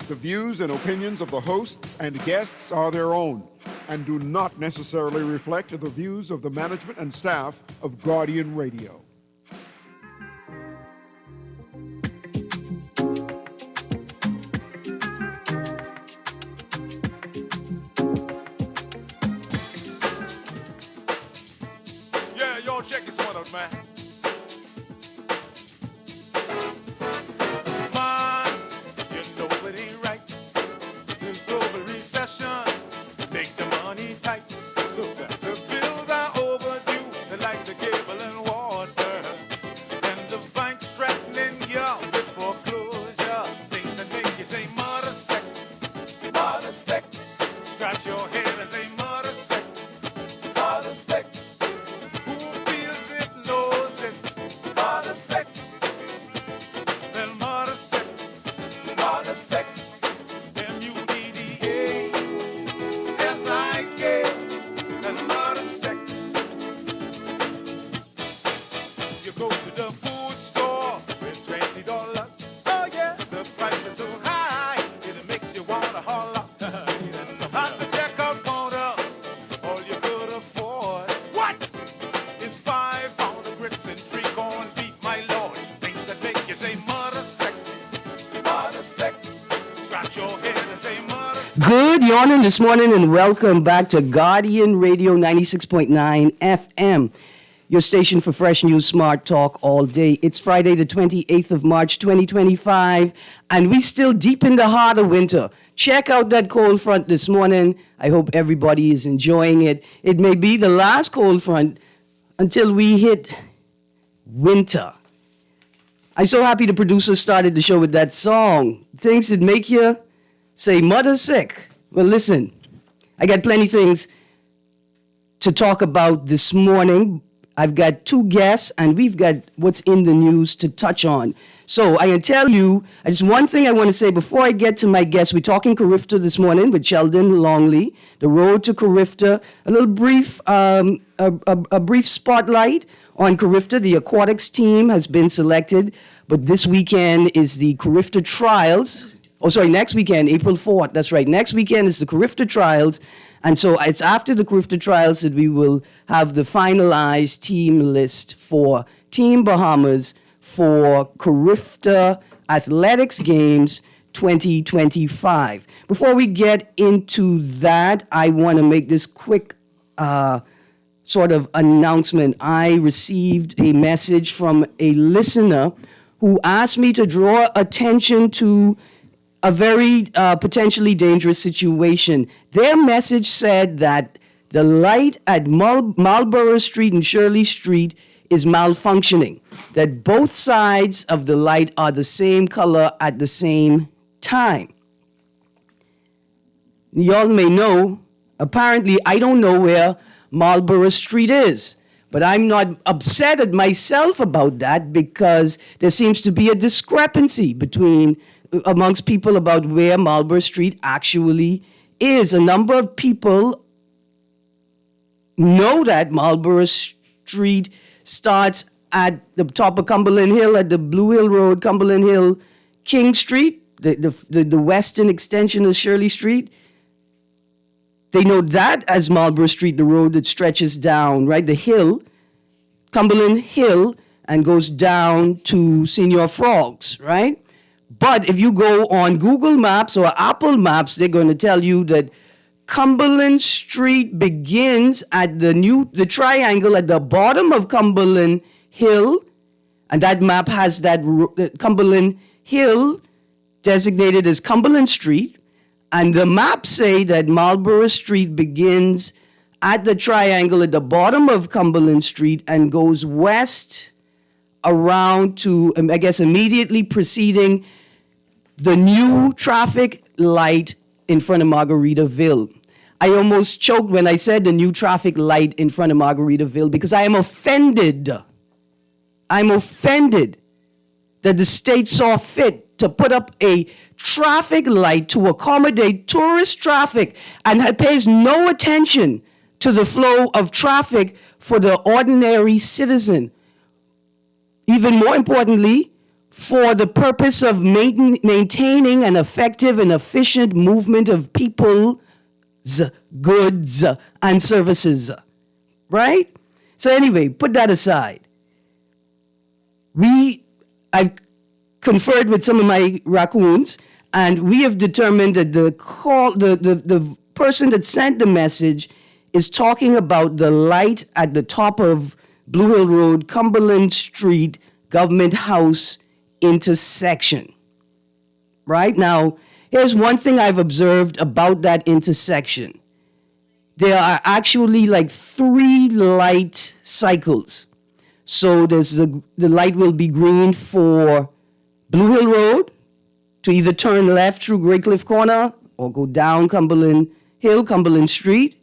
The views and opinions of the hosts and guests are their own and do not necessarily reflect the views of the management and staff of Guardian Radio. Yeah, y'all check this one out, man. Good morning this morning and welcome back to Guardian Radio 96.9 FM, your station for fresh news, smart talk all day. It's Friday the 28th of March 2025 and we still deep in the heart of winter. Check out that cold front this morning. I hope everybody is enjoying it. It may be the last cold front until we hit winter. I'm so happy the producer started the show with that song. Things that make you say mother sick. Well, listen, I got plenty things to talk about this morning. I've got two guests, and we've got what's in the news to touch on. So I can tell you, just one thing I want to say before I get to my guests. We're talking Carifta this morning with Sheldon Longley, the road to Carifta. A little brief, a brief spotlight on Carifta. The aquatics team has been selected, but this weekend is the Carifta Trials. Next weekend, April 4th. That's right. Next weekend is the Carifta Trials. And so it's after the Carifta Trials that we will have the finalized team list for Team Bahamas for Carifta Athletics Games 2025. Before we get into that, I want to make this quick sort of announcement. I received a message from a listener who asked me to draw attention to a very potentially dangerous situation. Their message said that the light at Marlborough Street and Shirley Street is malfunctioning, that both sides of the light are the same color at the same time. Y'all may know, apparently I don't know where Marlborough Street is, but I'm not upset at myself about that because there seems to be a discrepancy amongst people about where Marlborough Street actually is. A number of people know that Marlborough Street starts at the top of Cumberland Hill, at the Blue Hill Road, Cumberland Hill, King Street, the western extension of Shirley Street. They know that as Marlborough Street, the road that stretches down, right, the hill, Cumberland Hill, and goes down to Senior Frogs, right? But if you go on Google Maps or Apple Maps, they're going to tell you that Cumberland Street begins at the triangle at the bottom of Cumberland Hill, and that map has that Cumberland Hill designated as Cumberland Street, and the maps say that Marlborough Street begins at the triangle at the bottom of Cumberland Street and goes west around to, I guess, immediately preceding the new traffic light in front of Margaritaville. I almost choked when I said the new traffic light in front of Margaritaville because I am offended. I'm offended that the state saw fit to put up a traffic light to accommodate tourist traffic and pays no attention to the flow of traffic for the ordinary citizen. Even more importantly, for the purpose of maintaining an effective and efficient movement of people's goods and services. Right? So anyway, put that aside. I've conferred with some of my raccoons, and we have determined that the person that sent the message is talking about the light at the top of Blue Hill Road, Cumberland Street, Government House intersection. Right? Now, here's one thing I've observed about that intersection. There are actually like 3 light cycles. So there's the light will be green for Blue Hill Road to either turn left through Great Cliff Corner or go down Cumberland Hill, Cumberland Street.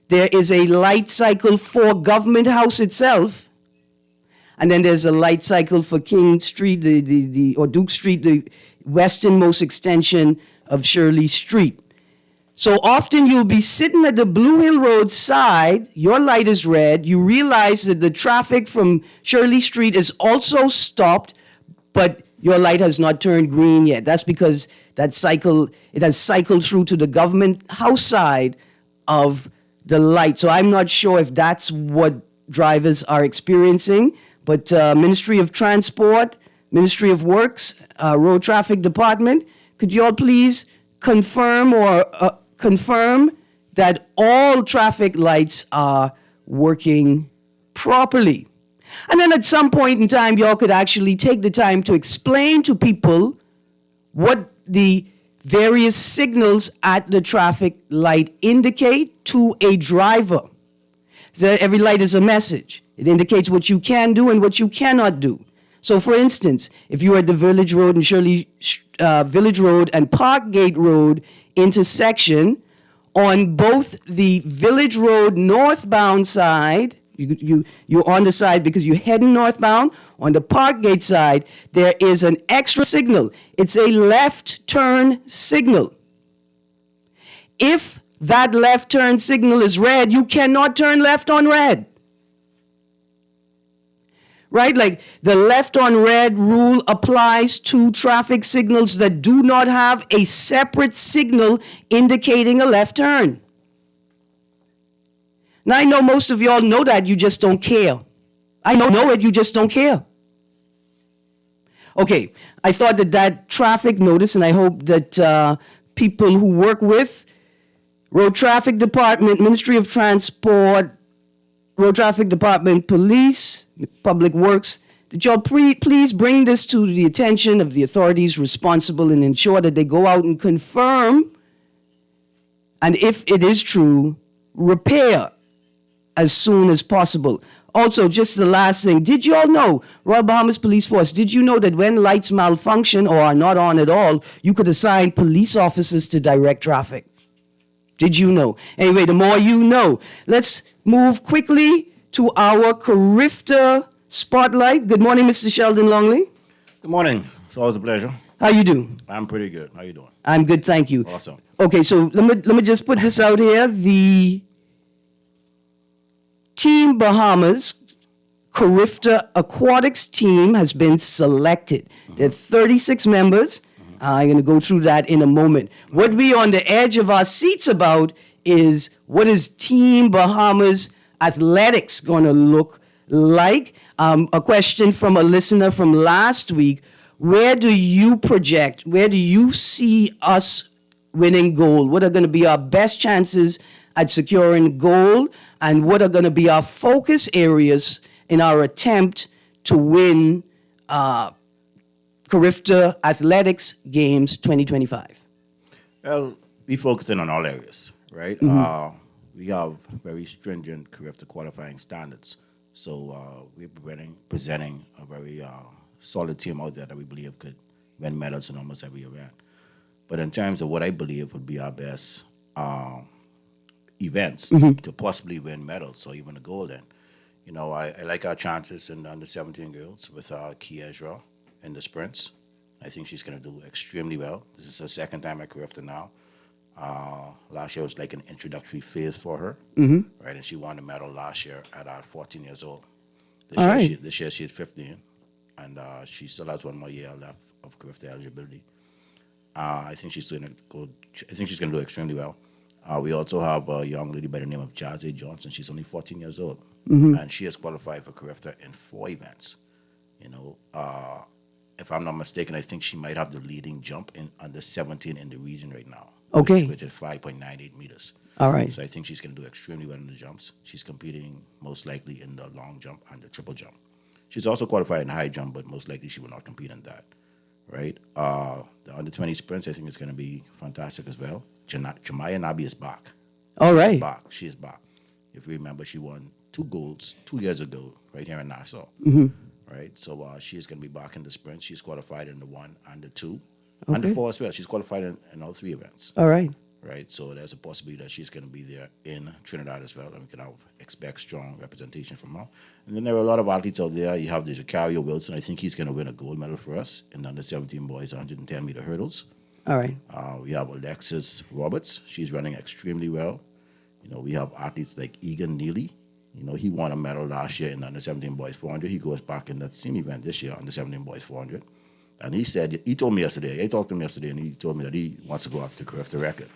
There is a light cycle for Government House itself. And then there's a light cycle for King Street, or Duke Street, the westernmost extension of Shirley Street. So often you'll be sitting at the Blue Hill Road side, your light is red, you realize that the traffic from Shirley Street is also stopped, but your light has not turned green yet. That's because it has cycled through to the Government House side of the light. So I'm not sure if that's what drivers are experiencing, but Ministry of Transport, Ministry of Works, Road Traffic Department, could you all please confirm that all traffic lights are working properly? And then at some point in time, y'all could actually take the time to explain to people what the various signals at the traffic light indicate to a driver. So every light is a message. It indicates what you can do and what you cannot do. So for instance, if you're at the Village Road and Village Road and Parkgate Road intersection, on both the Village Road northbound side, you're on the side because you're heading northbound. On the Parkgate side, there is an extra signal. It's a left turn signal. If that left turn signal is red, you cannot turn left on red. Right? Like the left on red rule applies to traffic signals that do not have a separate signal indicating a left turn. Now, I know most of y'all know that, you just don't care. I know it, you just don't care. Okay, I thought that traffic notice, and I hope that people who work with Road Traffic Department, Ministry of Transport, Road Traffic Department, Police, Public Works, that y'all please bring this to the attention of the authorities responsible and ensure that they go out and confirm, and if it is true, repair as soon as possible. Also, just the last thing, did you all know, Royal Bahamas Police Force, did you know that when lights malfunction or are not on at all, you could assign police officers to direct traffic? Did you know? Anyway, the more you know. Let's move quickly to our Carifta Spotlight. Good morning, Mr. Sheldon Longley. Good morning. It's always a pleasure. How you do? I'm pretty good. How you doing? I'm good, thank you. Awesome. Okay, so let me just put this out here. The Team Bahamas Carifta Aquatics team has been selected. There are 36 members. I'm going to go through that in a moment. What we're on the edge of our seats about is what is Team Bahamas Athletics going to look like? A question from a listener from last week. Where do you project? Where do you see us winning gold? What are going to be our best chances at securing gold? And what are going to be our focus areas in our attempt to win Carifta Athletics Games 2025? Well, we focusing on all areas, right? We have very stringent Carifta qualifying standards. So we're presenting a very solid team out there that we believe could win medals in almost every event. But in terms of what I believe would be our best events to possibly win medals, or even a gold in, you know, I like our chances in the under 17 girls with Kia Ezra in the sprints. I think she's going to do extremely well. This is her second time at Carifta now. Last year was like an introductory phase for her, right? And she won the medal last year at 14 years old. This year she's 15. and she still has 1 more year left of CRIFTA eligibility. I think she's going to go. I think she's going to do extremely well. We also have a young lady by the name of Jazzy Johnson. She's only 14 years old, and she has qualified for CRIFTA in 4 events. You know, if I'm not mistaken, I think she might have the leading jump in under 17 in the region right now. Okay. Which is 5.98 meters. All right. So I think she's going to do extremely well in the jumps. She's competing most likely in the long jump and the triple jump. She's also qualified in high jump, but most likely she will not compete in that. Right? The under 20 sprints, I think it's going to be fantastic as well. Jemiah Nabi is back. All right. She is back. If you remember, she won 2 golds 2 years ago right here in Nassau. Right? So she is going to be back in the sprint. She's qualified in the 1 and the 2 and the 4 as well. She's qualified in all 3 events. All right. Right? So there's a possibility that she's going to be there in Trinidad as well, and we can expect strong representation from her. And then there are a lot of athletes out there. You have the Jacario Wilson. I think he's going to win a gold medal for us in the under 17 boys 110-meter hurdles. All right. We have Alexis Roberts. She's running extremely well. You know, we have athletes like Egan Neely. You know, he won a medal last year in the under 17 boys 400. He goes back in that same event this year, under 17 boys 400. And he told me yesterday, I talked to him yesterday, and he told me that he wants to go after the CRIFTA record.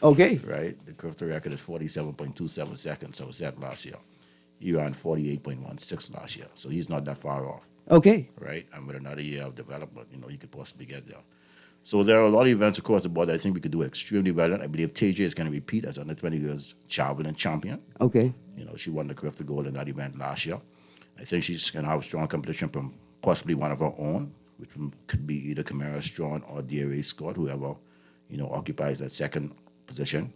Okay. Right? The CRIFTA record is 47.27 seconds, so it was set last year. He ran 48.16 last year, so he's not that far off. Okay. Right? And with another year of development, you know, he could possibly get there. So there are a lot of events across the board. I think we could do extremely well. I believe TJ is going to repeat as under 20 years javelin champion. Okay. You know, she won the CRIFTA gold in that event last year. I think she's going to have strong competition from possibly one of her own, which could be either Camara Strawn or DRA Scott, whoever, you know, occupies that second position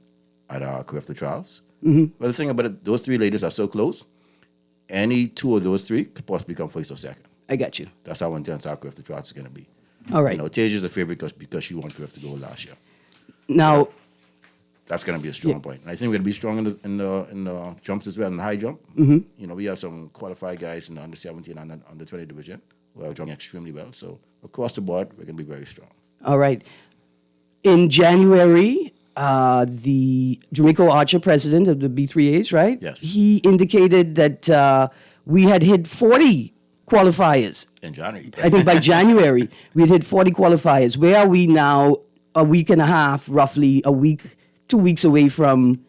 at our CRIFTA trials. But the thing about it, those 3 ladies are so close. Any 2 of those 3 could possibly come first or second. I got you. That's how intense our CRIFTA trials is going to be. All right. You know, Tasia is the favorite because she won CRIFTA gold last year. Now, That's going to be a strong point. And I think we're going to be strong in the jumps as well, in the high jump. You know, we have some qualified guys in the under 17 and under 20 division who are jumping extremely well. So across the board, we're going to be very strong. all right. In January, the Jamaica Archer president of the B3As, right? Yes. He indicated that we had hit 40 qualifiers. In January. I think by January, we had hit 40 qualifiers. Where are we now, a week and a half, roughly, 2 weeks away from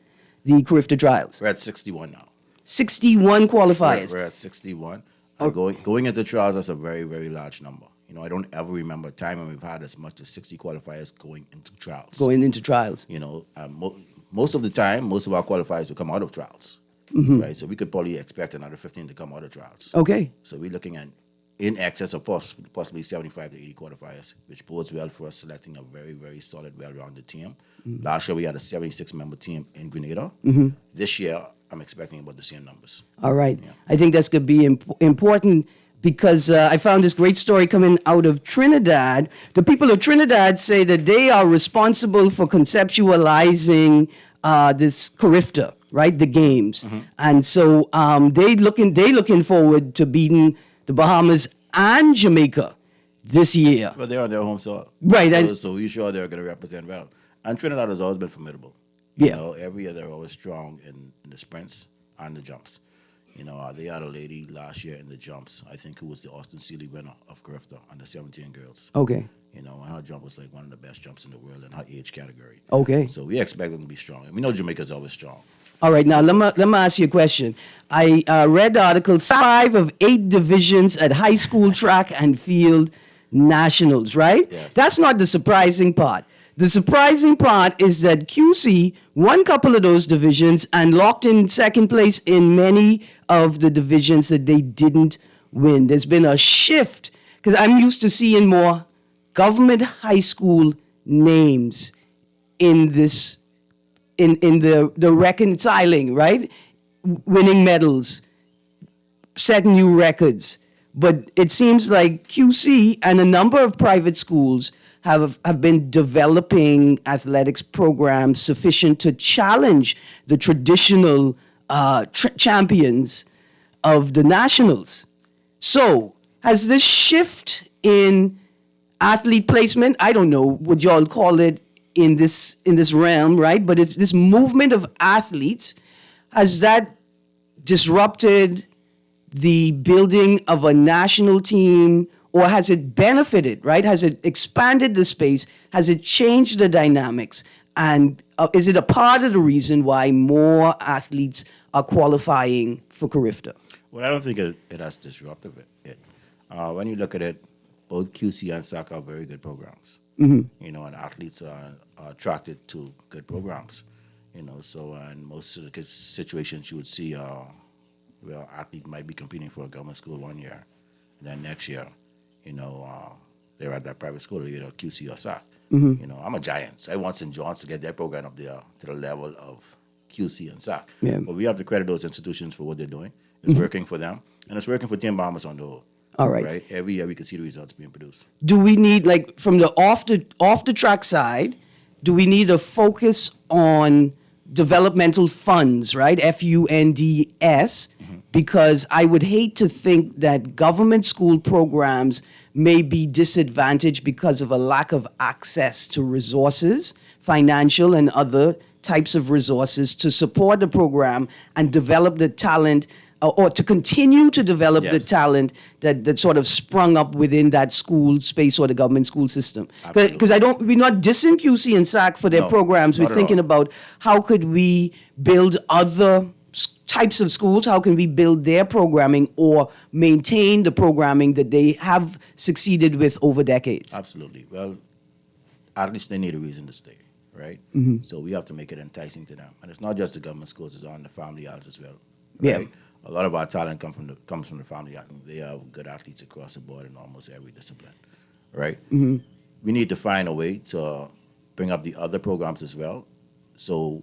the CRIFTA trials? We're at 61 now. 61 qualifiers. We're at 61. And going into trials, that's a very, very large number. You know, I don't ever remember a time when we've had as much as 60 qualifiers going into trials. Going into trials. You know, most of the time, most of our qualifiers will come out of trials. Right? So we could probably expect another 15 to come out of trials. Okay. So we're looking at in excess of possibly 75 to 80 qualifiers, which bodes well for us selecting a very, very solid, well-rounded team. Last year, we had a 76-member team in Grenada. This year, I'm expecting about the same numbers. All right. I think that's going to be important because I found this great story coming out of Trinidad. The people of Trinidad say that they are responsible for conceptualizing this CRIFTA, right? The games. And so they looking forward to beating the Bahamas and Jamaica this year. Well, they're on their home soil. Right. So we're sure they're going to represent well. And Trinidad has always been formidable. Yeah. You know, every year they're always strong in the sprints and the jumps. You know, they had a lady last year in the jumps, I think, who was the Austin Seeley winner of CRIFTA under 17 girls. Okay. You know, and her jump was like one of the best jumps in the world in her age category. Okay. So we expect them to be strong. And we know Jamaica's always strong. All right, now let me ask you a question. I read the article, 5 of 8 divisions at high school track and field nationals, right? Yes. That's not the surprising part. The surprising part is that QC won a couple of those divisions and locked in second place in many of the divisions that they didn't win. There's been a shift because I'm used to seeing more government high school names in this in the reconciling, right? Winning medals, setting new records. But it seems like QC and a number of private schools have been developing athletics programs sufficient to challenge the traditional champions of the nationals. So has this shift in athlete placement, I don't know what y'all call it in this realm, right? But if this movement of athletes, has that disrupted the building of a national team, or has it benefited, right? Has it expanded the space? Has it changed the dynamics? And is it a part of the reason why more athletes are qualifying for Carifta? Well, I don't think it has disrupted it. When you look at it, both QC and SAC are very good programs. You know, and athletes are attracted to good programs. You know, so in most of the situations you would see where an athlete might be competing for a government school one year, and then next year, you know, they're at that private school, either QC or SAC. You know, I'm a Giant, so I want St. John's to get their program up there to the level of QC and SAC. Yeah. But we have to credit those institutions for what they're doing. It's working for them, and it's working for Team Bahamas on the whole. All right. Right. Every year we can see the results being produced. Do we need, like, from the off the track side, do we need a focus on developmental funds, right? FUNDS, because I would hate to think that government school programs may be disadvantaged because of a lack of access to resources, financial and other types of resources to support the program and develop the talent, or to continue to develop the Yes. talent that sort of sprung up within that school space or the government school system. Absolutely. Because we're not dissing QC and SAC for their No, programs. We're not at thinking all. about how could we build other types of schools, how can we build their programming or maintain the programming that they have succeeded with over decades. Absolutely. Well, at least they need a reason to stay, right? So we have to make it enticing to them. And it's not just the government schools, it's on the family arts as well. Yeah. Right? A lot of our talent comes from the family art. They have good athletes across the board in almost every discipline, right? We need to find a way to bring up the other programs as well. So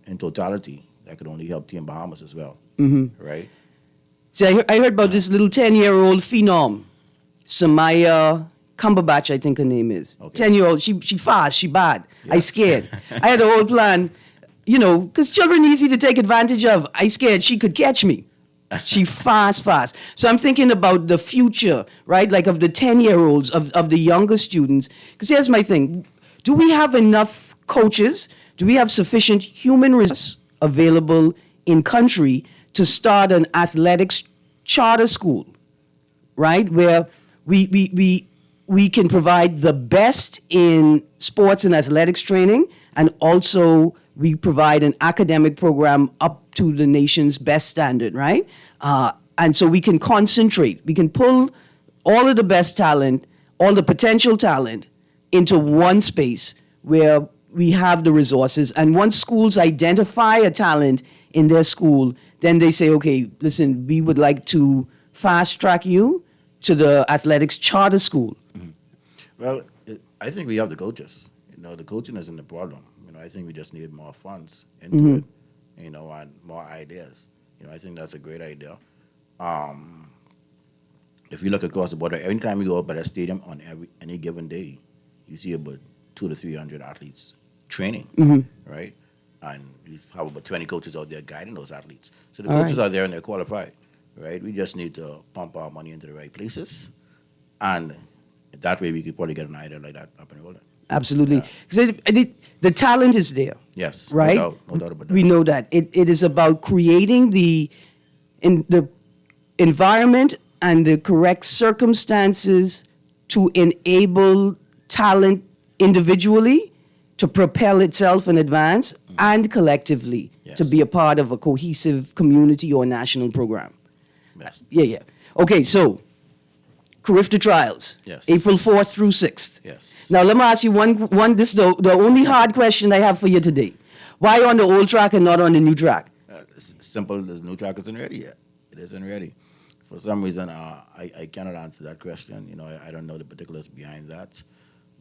in totality, that could only help Team Bahamas as well, right? See, I heard about this little 10-year-old phenom, Samaya Cumberbatch, I think her name is. Okay. 10-year-old, she fast, she bad. I scared. I had a whole plan, you know, because children easy to take advantage of. I scared she could catch me. She fast. So I'm thinking about the future, right? Like of the 10-year-olds, of the younger students. Because here's my thing. Do we have enough coaches? Do we have sufficient human resources available in country to start an athletics charter school, right? Where we can provide the best in sports and athletics training, and also we provide an academic program up to the nation's best standard, right? And so we can concentrate. We can pull all of the best talent, all the potential talent into one space where we have the resources. And once schools identify a talent in their school, then they say, okay, listen, we would like to fast track you to the athletics charter school. Well, I think we have the coaches. You know, the coaching isn't the problem. You know, I think we just need more funds into it, you know, and more ideas. You know, I think that's a great idea. If you look across the border, anytime you go up at a stadium on any given day, you see about 200 to 300 athletes training, right? And you have about 20 coaches out there guiding those athletes. So the coaches are there and they're qualified, right? We just need to pump our money into the right places, and that way we could probably get an idea like that up and rolling. Absolutely. Because the talent is there. Yes, Right? no doubt about that. We know that. It is about creating the environment and the correct circumstances to enable talent individually to propel itself and advance, and collectively to Yes. be a part of a cohesive community or national program. Yes. Yeah. Okay, so Carifta Trials, Yes. April 4th through 6th. Yes. Now, let me ask you one. This is the only hard question I have for you today. Why on the old track and not on the new track? It's simple. The new track isn't ready yet. It isn't ready. For some reason, I cannot answer that question. You know, I don't know the particulars behind that,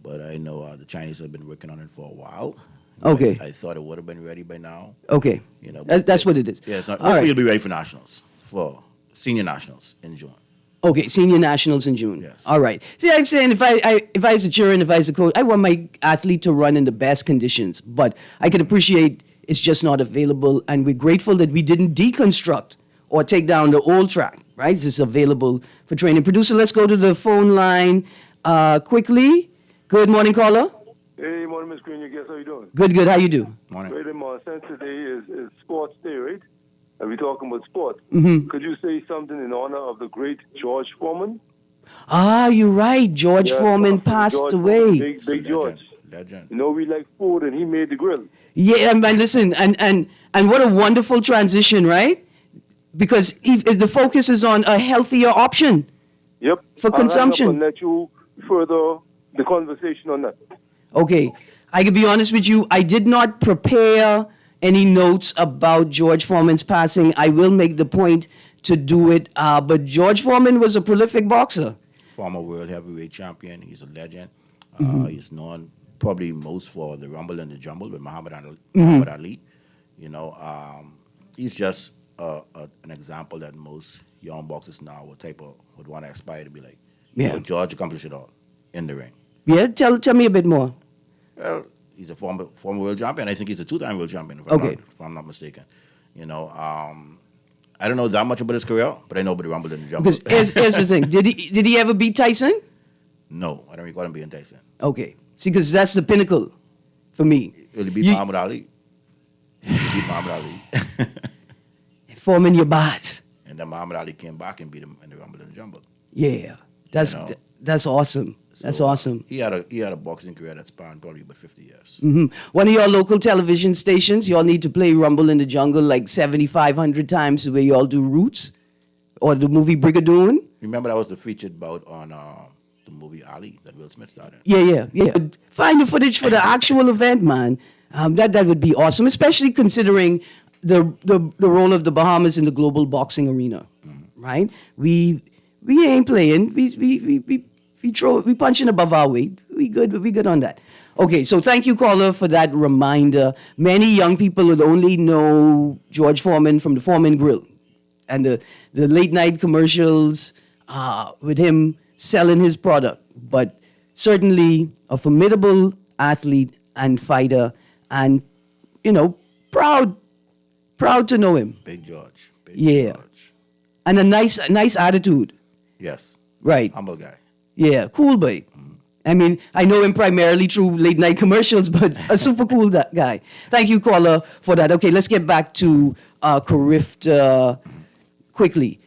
but I know the Chinese have been working on it for a while. Okay. I thought it would have been ready by now. Okay. You know, That's what it is. Yeah, it's not. All Hopefully, right. it'll be ready for nationals, for senior nationals in June. Okay, senior nationals in June. Yes. All right. See, I'm saying if I was a cheerleader and if I was a coach, I want my athlete to run in the best conditions. But I can appreciate it's just not available, and we're grateful that we didn't deconstruct or take down the old track. Right? This is available for training. Producer, let's go to the phone line quickly. Good morning, caller. Hey, morning, Miss Greene. Guess how you doing? Good. How you do? Morning. Right, my sense today is sports day, right? and we're talking about sport, could you say something in honor of the great George Foreman? Ah, you're right. George Yes, Foreman George passed Foreman, away. Big George. Legend. You know, we like food, and he made the grill. Yeah, man, listen, and what a wonderful transition, right? Because if the focus is on a healthier option Yep. for I'll hang up consumption. and let you further the conversation on that. Okay, I can be honest with you. I did not prepare any notes about George Foreman's passing. I will make the point to do it. But George Foreman was a prolific boxer. Former world heavyweight champion. He's a legend. He's known probably most for the Rumble and the Jumble with Muhammad Ali. You know, he's just an example that most young boxers now would want to aspire to be like. Yeah. But George accomplished it all in the ring. Yeah, tell me a bit more. Well, he's a former world champion. I think he's a two-time world champion, if I'm not mistaken. You know, I don't know that much about his career, but I know about the Rumble and the Jumble. Because here's the thing. Did he ever beat Tyson? No, I don't recall him beating Tyson. Okay. See, because that's the pinnacle for me. Will he beat Muhammad Ali? He beat Muhammad Ali. Foreman, you're bad. And then Muhammad Ali came back and beat him in the Rumble and the Jumble. Yeah. That's awesome. That's So, awesome. He had a boxing career that spanned probably about 50 years. One of your local television stations, y'all need to play Rumble in the Jungle like 7,500 times the way y'all do Roots or the movie Brigadoon. Remember that was the featured bout on the movie Ali that Will Smith started. Yeah. Find the footage for the actual event, man. That would be awesome, especially considering the role of the Bahamas in the global boxing arena, right? We ain't playing. We punching above our weight. We good on that. Okay, so thank you, caller, for that reminder. Many young people would only know George Foreman from the Foreman Grill and the late night commercials with him selling his product. But certainly a formidable athlete and fighter, and proud to know him. Big George. Yeah. George. And a nice attitude. Yes. Right. Humble guy. Yeah, cool boy. I mean, I know him primarily through late night commercials, but a super cool guy. Thank you, caller, for that. Okay, let's get back to Carifta quickly.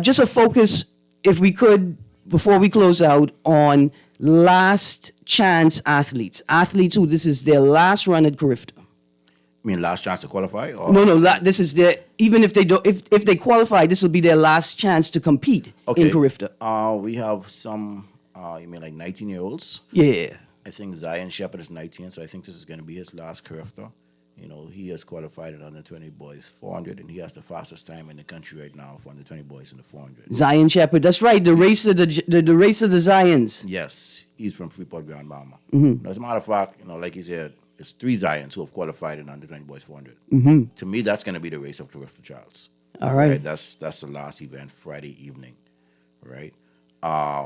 Just a focus, if we could, before we close out, on last chance athletes who this is their last run at Carifta. I mean, last chance to qualify? Or? No. This is their, even if they don't, if they qualify, this will be their last chance to compete in Carifta. We have some, you mean like 19-year-olds? Yeah. I think Zion Shepherd is 19, so I think this is going to be his last Carifta. You know, he has qualified at under 20 boys 400, and he has the fastest time in the country right now for under 20 boys in the 400. Zion Shepherd, that's right. The race of the race of the Zions. Yes, he's from Freeport, Grand Bahama. As a matter of fact, like he said, it's 3 Zions who have qualified in under 20 boys 400. To me, that's going to be the race of Carifta Charles. All right. That's the last event, Friday evening, right?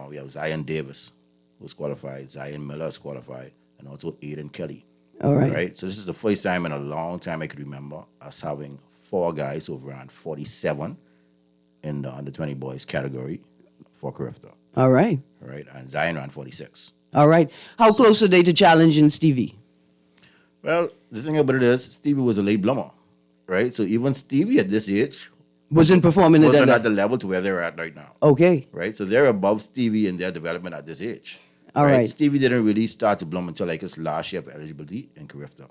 We have Zion Davis, who's qualified. Zion Miller is qualified, and also Aiden Kelly. All right. Right. So this is the first time in a long time I could remember us having 4 guys who have ran 47 in the under 20 boys category for Carifta. All right. Right. And Zion ran 46. All right. How close are they to challenging Stevie? Well, the thing about it is, Stevie was a late bloomer, right? So even Stevie at this age Wasn't performing wasn't at at the level to where they're at right now. Okay. Right? So they're above Stevie in their development at this age. All right. Stevie didn't really start to bloom until like his last year of eligibility in Carifta.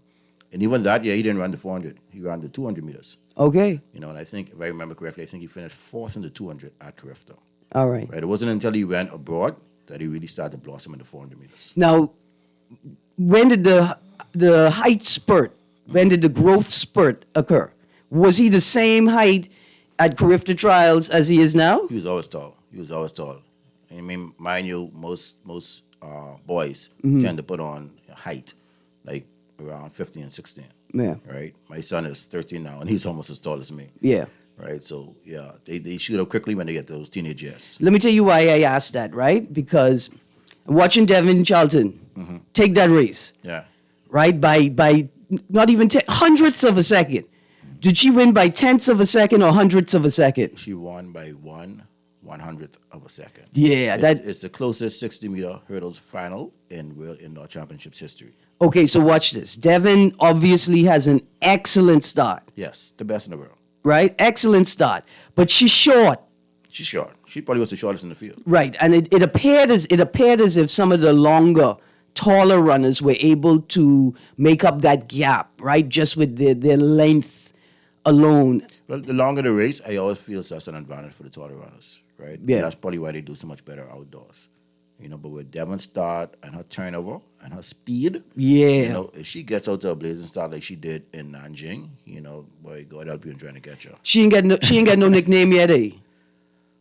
And even that year, he didn't run the 400. He ran the 200 meters. Okay. And I think, if I remember correctly, I think he finished 4th in the 200 at Carifta. All right. Right? It wasn't until he went abroad that he really started to blossom in the 400 meters. Now, when did the height spurt? When did the growth spurt occur? Was he the same height at Carifta trials as he is now? He was always tall. I mean, mind you, most boys tend to put on height, like around 15 and 16. Yeah. Right? My son is 13 now, and he's almost as tall as me. Yeah. Right? So, yeah, they shoot up quickly when they get those teenage years. Let me tell you why I asked that, right? Because watching Devin Charlton take that race, Yeah. right, by not even hundredths of a second. Did she win by tenths of a second or hundredths of a second? She won by 1/100th of a second. Yeah, It's the closest 60-meter hurdles final in World Indoor Championships history. Okay, so watch this. Devin obviously has an excellent start. Yes, the best in the world. right? Excellent start. But she's short. She's short. She probably was the shortest in the field. Right, and it appeared as if some of the longer, taller runners were able to make up that gap, right, just with their length alone. Well, the longer the race, I always feel that's an advantage for the taller runners, right? Yeah. And that's probably why they do so much better outdoors. But with Devon's start and her turnover and her speed, Yeah. if she gets out to a blazing start like she did in Nanjing, boy, God help you in trying to catch her. She ain't got no nickname yet, eh?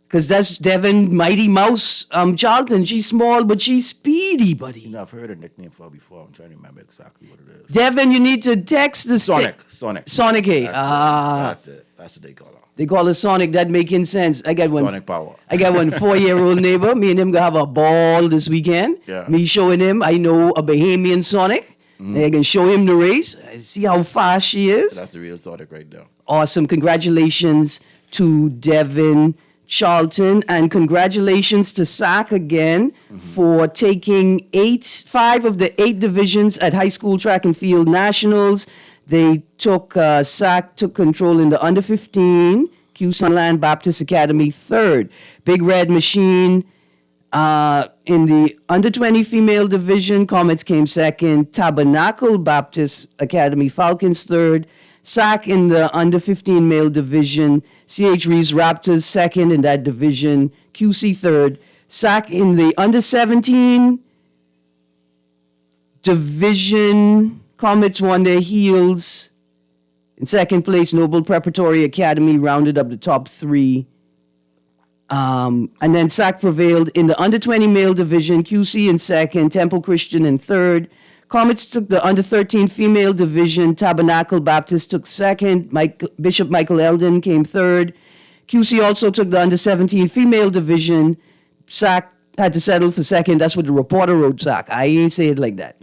Because that's Devon Mighty Mouse Charlton. She's small, but she's speedy, buddy. I've heard a nickname for her before. I'm trying to remember exactly what it is. Devon, you need to text the Sonic. Sonic, eh? That's it. That's what they call her. They call her Sonic. That making sense. I got one. Sonic power. I got one 4-year-old neighbor. Me and him gonna have a ball this weekend. Yeah. Me showing him I know a Bahamian Sonic. I can show him the race. See how fast she is. That's the real Sonic right there. Awesome. Congratulations to Devin Charlton, and congratulations to SAC again for taking 5 of the 8 divisions at high school track and field nationals. They took, SAC took control in the under 15, Q Sunland Baptist Academy third. Big Red Machine in the under 20 female division, Comets came second. Tabernacle Baptist Academy Falcons third. SAC in the under 15 male division, CH Reeves Raptors second in that division, QC third. SAC in the under 17 division, Comets won their heels. In second place, Noble Preparatory Academy rounded up the top 3. And then SAC prevailed in the under 20 male division, QC in second, Temple Christian in third. Comets took the under 13 female division. Tabernacle Baptist took second. Bishop Michael Eldon came third. QC also took the under 17 female division. SAC had to settle for second. That's what the reporter wrote, SAC. I ain't say it like that.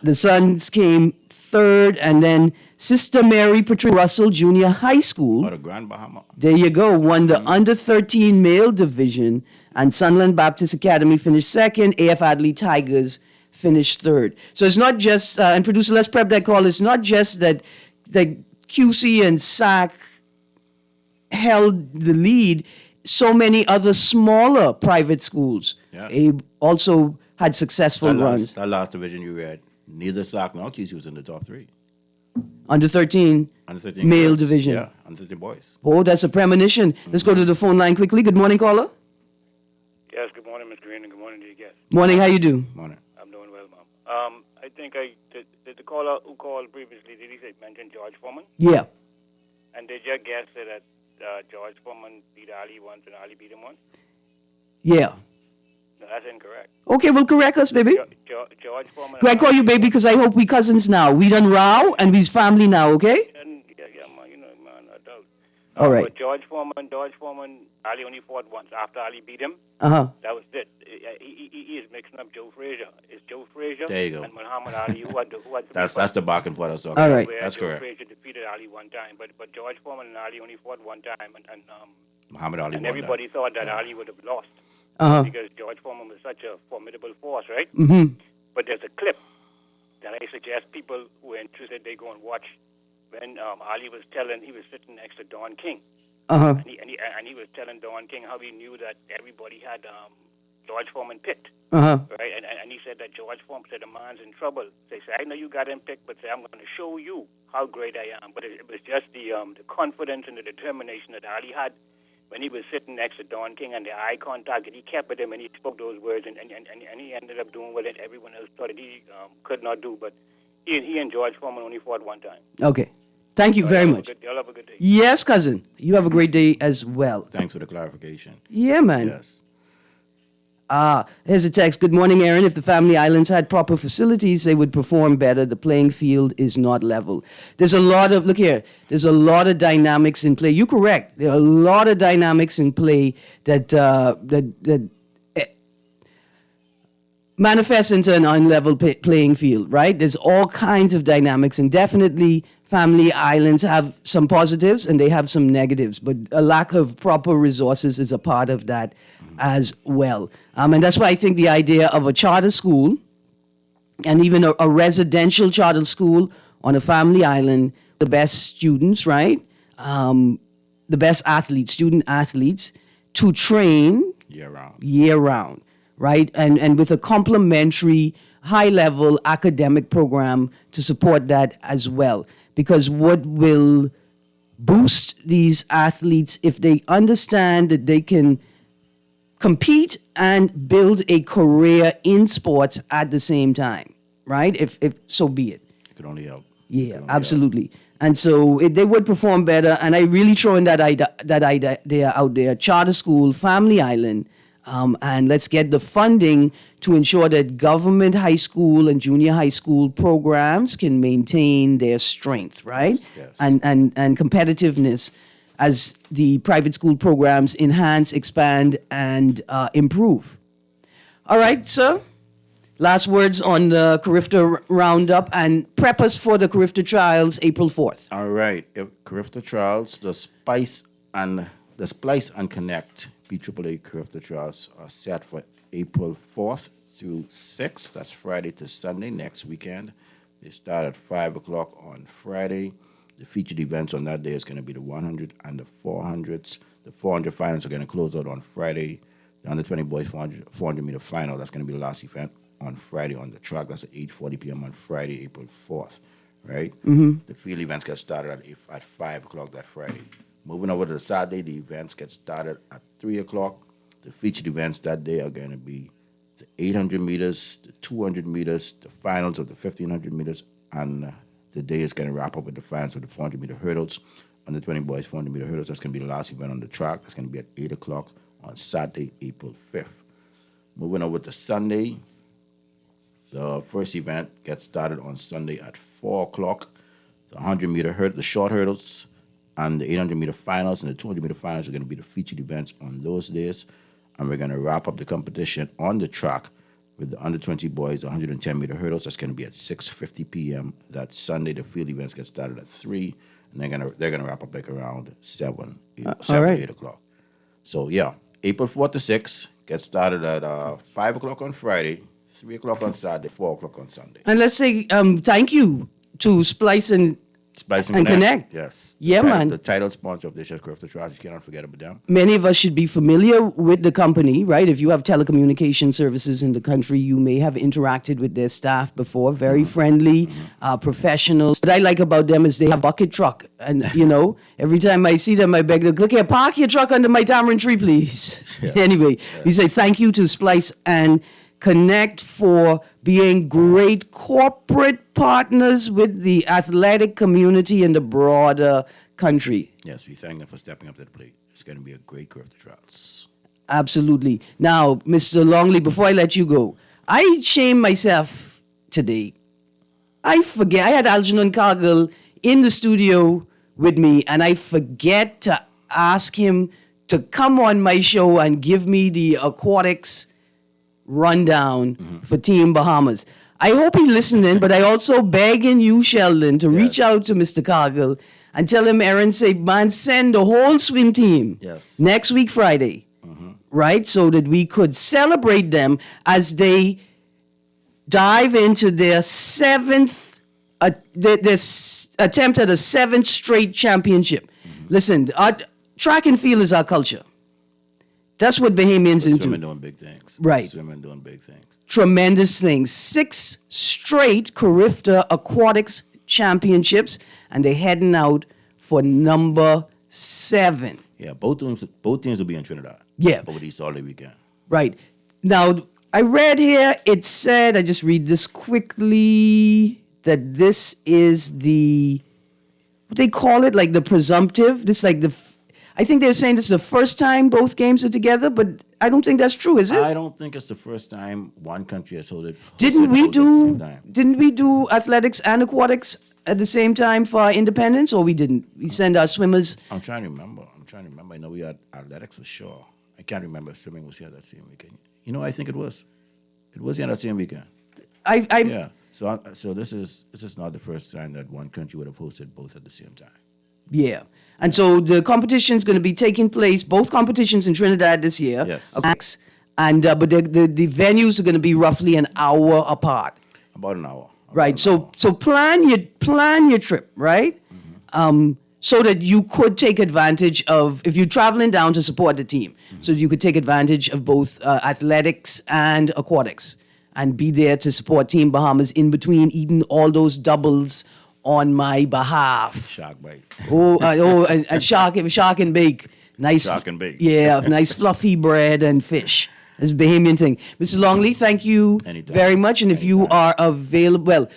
The Suns came third, and then Sister Mary Patricia Russell Junior High School. Or the Grand Bahama. There you go. Won the under 13 male division, and Sunland Baptist Academy finished second. AF Adley Tigers finished third. So it's not just, and producer, let's prep that call. It's not just that QC and SAC held the lead. So many other smaller private schools also had successful runs. That last division you read, neither SAC nor QC was in the top 3. Under 13 male girls. division. Yeah, under 13 boys. Oh, that's a premonition. Let's go to the phone line quickly. Good morning, caller. Yes, good morning, Ms. Greene, and good morning to you guests. Morning, how you do? Morning. I'm doing well, Mom. I think did the caller who called previously, did he mention George Foreman? Yeah. And did your guest say that George Foreman beat Ali once and Ali beat him once? Yeah. No, that's incorrect. Okay, well, correct us, baby. George Foreman... I call you baby because I hope we cousins now. We done row and we's family now, okay? Yeah, man, man, adult. All right. But George Foreman, Ali only fought once. After Ali beat him, Uh-huh. that was it. He is mixing up Joe Frazier. It's Joe Frazier There you go. and Muhammad Ali who had That's the back and forth I was talking All about. right. where That's Joe correct. Frazier defeated Ali one time, but George Foreman and Ali only fought one time, and Muhammad Ali won everybody thought that Ali would have lost Uh-huh. because George Foreman was such a formidable force, right? Mm-hmm. But there's a clip that I suggest people who are interested they go and watch when Ali was sitting next to Don King, Uh-huh. and he was telling Don King how he knew that everybody had George Foreman picked. Uh-huh. Right, and he said that George Foreman said the man's in trouble. They say, I know you got him picked, but say I'm going to show you how great I am. But it was just the confidence and the determination that Ali had when he was sitting next to Don King and the eye contact that he kept with him and he spoke those words and he ended up doing what everyone else thought that he could not do. But he and George Foreman only fought one time. Okay. Thank you very much. Y'all have a good day. Yes, cousin. You have a great day as well. Thanks for the clarification. Yeah, man. Yes. Here's a text. Good morning, Erin. If the Family Islands had proper facilities, they would perform better. The playing field is not level. There's a lot of dynamics in play. You're correct. There are a lot of dynamics in play that manifests into an unlevel playing field, right? There's all kinds of dynamics, and definitely Family Islands have some positives and they have some negatives, but a lack of proper resources is a part of that as well. And that's why I think the idea of a charter school and even a residential charter school on a family island, the best students, right, the best athletes, student athletes, to train year round, right? And with a complementary high-level academic program to support that as well. Because what will boost these athletes if they understand that they can compete and build a career in sports at the same time, right? If so be it. It could only help. Yeah, absolutely. And so they would perform better. And I really throw in that idea out there. Charter school, Family Island, and let's get the funding to ensure that government high school and junior high school programs can maintain their strength, right? Yes. And competitiveness as the private school programs enhance, expand, and improve. All right, sir. Last words on the Carifta Roundup and prep us for the Carifta Trials April 4th. All right. Carifta Trials, the Splice and Connect BAAA Carifta Trials are set for April 4th through 6th. That's Friday to Sunday next weekend. They start at 5 o'clock on Friday. The featured events on that day is going to be the 100 and the 400s. The 400 finals are going to close out on Friday. The under 20 boys 400 meter final, that's going to be the last event on Friday on the track. That's at 8:40 p.m. on Friday, April 4th, right? The field events get started at 5 o'clock that Friday. Moving over to the Saturday, the events get started at 3 o'clock. The featured events that day are going to be the 800 meters, the 200 meters, the finals of the 1,500 meters, and the day is going to wrap up with the finals of the 400 meter hurdles. Under 20 boys 400 meter hurdles, that's going to be the last event on the track. That's going to be at 8 o'clock on Saturday, April 5th. Moving over to Sunday, the first event gets started on Sunday at 4 o'clock. The 100 meter the short hurdles, and the 800 meter finals and the 200 meter finals are going to be the featured events on those days. And we're going to wrap up the competition on the track with the under 20 boys, 110 meter hurdles. That's going to be at 6:50 p.m. That Sunday. The field events get started at 3, and they're gonna wrap up like around 7, 8 o'clock. So yeah, April 4th to 6th get started at 5 o'clock on Friday, 3 o'clock on Saturday, 4 o'clock on Sunday. And let's say thank you to Splice and Connect. Yes. Yeah, man. The title sponsor of this year's Carifta Trials, you cannot forget about them. Many of us should be familiar with the company, right? If you have telecommunication services in the country, you may have interacted with their staff before. Very friendly, professionals. What I like about them is they have a bucket truck. And, every time I see them, I beg them, look here, park your truck under my tamarind tree, please. Yes. Anyway, we say thank you to Splice and Connect for being great corporate partners with the athletic community and the broader country. Yes, we thank them for stepping up to the plate. It's going to be a great Carifta Trials. Absolutely. Now, Mr. Longley, before I let you go, I shame myself today. I forget. I had Algernon Cargill in the studio with me, and I forget to ask him to come on my show and give me the aquatics rundown for Team Bahamas. I hope he listening, but I also begging you, Sheldon, to reach out to Mr. Cargill and tell him, Erin, say, man, send the whole swim team next week, Friday, right? So that we could celebrate them as they dive into their attempt at a 7th straight championship. Listen, our track and field is our culture. That's what Bahamians into. Swimming doing big things. Right. Swimming doing big things. Tremendous things. 6 straight Carifta Aquatics Championships, and they're heading out for number 7. Yeah, both teams will be in Trinidad. Yeah. Over the East Holiday weekend. Right. Now, I read here, it said, I just read this quickly, that this is what they call it, like the presumptive. This like I think they're saying this is the first time both games are together, but I don't think that's true, is it? I don't think it's the first time one country has hosted Didn't we both at the same time. Didn't we do athletics and aquatics at the same time for our independence, or we didn't? We send our swimmers. I'm trying to remember. I know we had athletics for sure. I can't remember if swimming was here that same weekend. I think it was. It was here that same weekend. Yeah. So this is not the first time that one country would have hosted both at the same time. Yeah. And so the competition is going to be taking place, both competitions in Trinidad this year. Yes. And but the venues are going to be roughly an hour apart. About an hour. Right. So plan your trip, right? so that you could take advantage of, if you're traveling down to support the team, so you could take advantage of both athletics and aquatics and be there to support Team Bahamas in between eating all those doubles on my behalf. Shark bite. And shark and bake. Nice. Shark and bake. Yeah, nice fluffy bread and fish. This Bahamian thing. Mr. Longley, thank you Anytime. very much. And if you are available, well,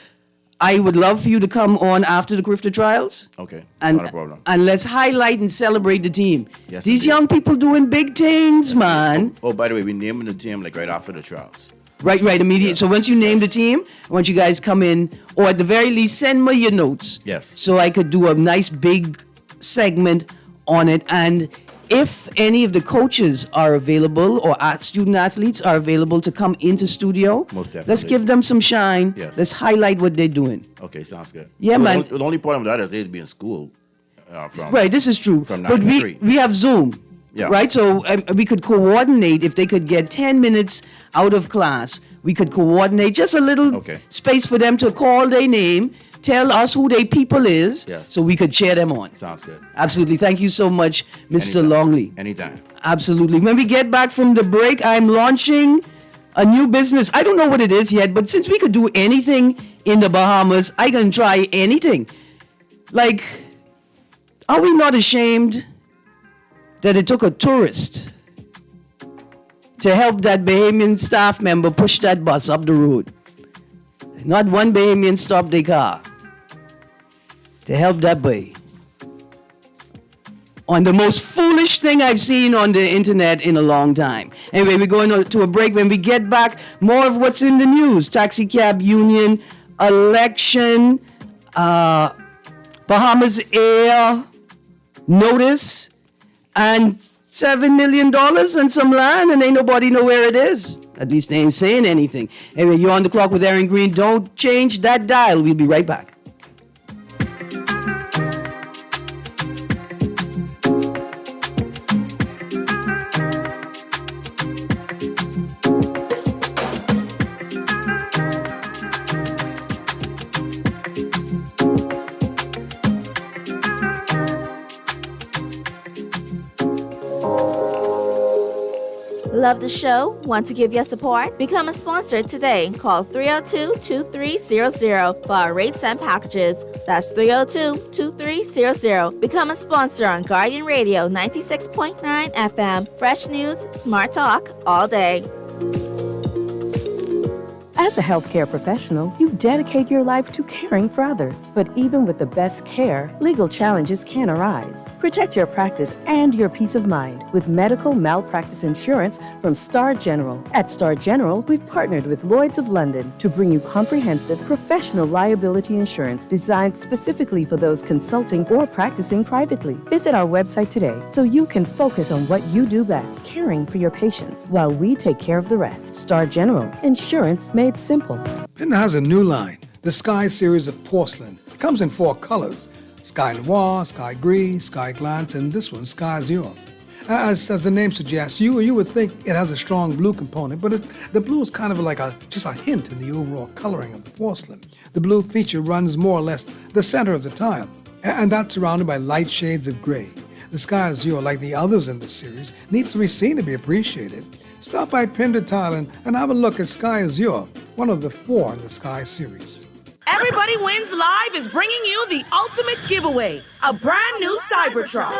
I would love for you to come on after the Crifter Trials. Okay, And, not a problem. and let's highlight and celebrate the team. Yes, These indeed. young people doing big things, man. Oh, by the way, we're naming the team like right after the trials. Right, immediate. So once you name the team, I want you guys come in, or at the very least, send me your notes. Yes. So I could do a nice big segment on it. And if any of the coaches are available or student athletes are available to come into studio, Most definitely. let's give them some shine. Yes. Let's highlight what they're doing. Okay, sounds good. Yeah, Well, man. The only problem with that is they'd be in school. From, Right, this is true. From But 9 to 3. we have Zoom. Yeah. Right, so we could coordinate if they could get 10 minutes out of class. We could coordinate just a little Okay. space for them to call their name, tell us who their people is, Yes. so we could cheer them on. Sounds good. Absolutely. Thank you so much, Mr. Anytime. Longley. Anytime. Absolutely. When we get back from the break, I'm launching a new business. I don't know what it is yet, but since we could do anything in the Bahamas, I can try anything. Like, are we not ashamed that it took a tourist to help that Bahamian staff member push that bus up the road? Not one Bahamian stopped their car to help that boy. On the most foolish thing I've seen on the internet in a long time. Anyway, we're going to a break. When we get back, more of what's in the news. Taxi cab union, election, Bahamas Air notice, and $7 million and some land, and ain't nobody know where it is. At least they ain't saying anything. Anyway, you're on the clock with Erin Greene. Don't change that dial. We'll be right back. Love the show? Want to give your support? Become a sponsor today. Call 302-2300 for our rates and packages. That's 302-2300. Become a sponsor on Guardian Radio 96.9 FM. Fresh news, smart talk, all day. As a healthcare professional, you dedicate your life to caring for others. But even with the best care, legal challenges can arise. Protect your practice and your peace of mind with medical malpractice insurance from Star General. At Star General, we've partnered with Lloyd's of London to bring you comprehensive professional liability insurance designed specifically for those consulting or practicing privately. Visit our website today so you can focus on what you do best, caring for your patients, while we take care of the rest. Star General, insurance made simple. Pinda has a new line, the Sky series of porcelain. It comes in 4 colors: Sky Noir, Sky Gris, Sky Glance, and this one, Sky Azure. As the name suggests, you would think it has a strong blue component, but the blue is kind of like just a hint in the overall coloring of the porcelain. The blue feature runs more or less the center of the tile, and that's surrounded by light shades of gray. The Sky Azure, like the others in the series, needs to be seen to be appreciated. Stop by Pender Thailand and have a look at Sky Azure, one of the 4 in the Sky series. Everybody Wins Live is bringing you the ultimate giveaway, a brand new Cybertruck.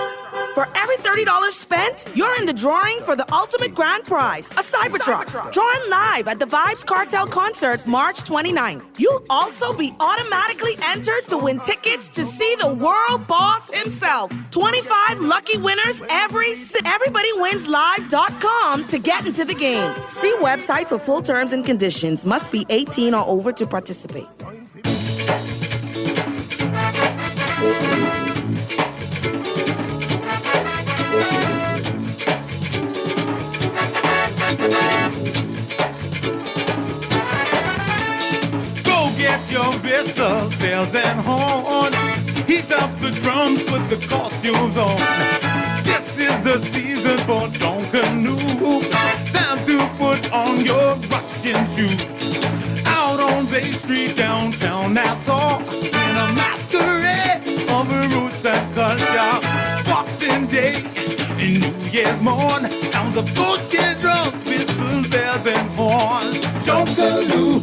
For every $30 spent, you're in the drawing for the ultimate grand prize, a Cybertruck. Drawn live at the Vibes Cartel concert March 29th. You'll also be automatically entered to win tickets to see the world boss himself. 25 lucky winners everybodywinslive.com to get into the game. See website for full terms and conditions. Must be 18 or over to participate. Go get your whistles, bells, and horns. Heat up the drums, put the costumes on. This is the season for Canoe. Time to put on your Russian shoes. Out on Bay Street, downtown Nassau, in a masquerade of roots and colors. years mourn. Sounds of bullskin drums, whistles, bells, and horns. Junkaloo.